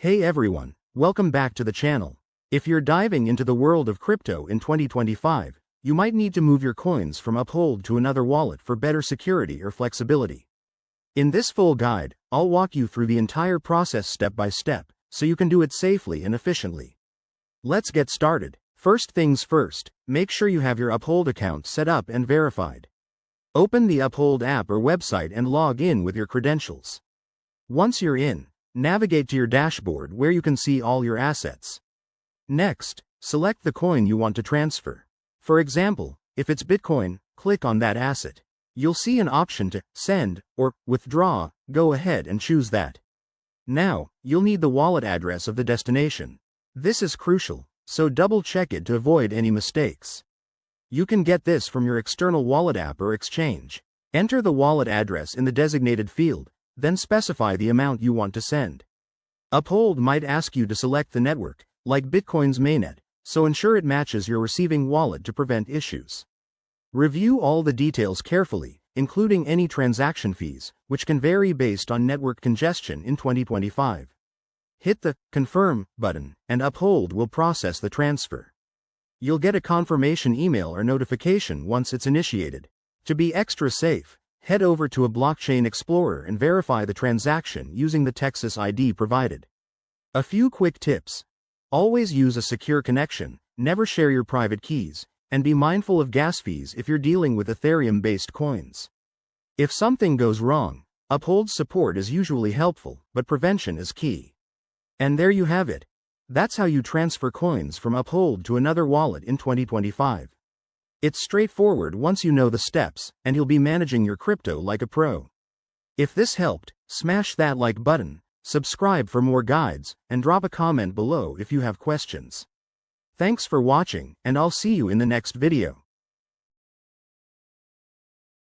Hey everyone, welcome back to the channel. If you're diving into the world of crypto in 2025, you might need to move your coins from Uphold to another wallet for better security or flexibility. In this full guide, I'll walk you through the entire process step by step, so you can do it safely and efficiently. Let's get started. First things first, make sure you have your Uphold account set up and verified. Open the Uphold app or website and log in with your credentials. Once you're in, navigate to your dashboard where you can see all your assets. Next, select the coin you want to transfer. For example, if it's Bitcoin, click on that asset. You'll see an option to send or withdraw. Go ahead and choose that. Now, you'll need the wallet address of the destination. This is crucial, so double-check it to avoid any mistakes. You can get this from your external wallet app or exchange. Enter the wallet address in the designated field, then specify the amount you want to send. Uphold might ask you to select the network, like Bitcoin's mainnet, so ensure it matches your receiving wallet to prevent issues. Review all the details carefully, including any transaction fees, which can vary based on network congestion in 2025. Hit the Confirm button, and Uphold will process the transfer. You'll get a confirmation email or notification once it's initiated. To be extra safe, head over to a blockchain explorer and verify the transaction using the Texas ID provided. A few quick tips. Always use a secure connection, never share your private keys, and be mindful of gas fees if you're dealing with Ethereum-based coins. If something goes wrong, Uphold's support is usually helpful, but prevention is key. And there you have it. That's how you transfer coins from Uphold to another wallet in 2025. It's straightforward once you know the steps, and you'll be managing your crypto like a pro. If this helped, smash that like button, subscribe for more guides, and drop a comment below if you have questions. Thanks for watching, and I'll see you in the next video.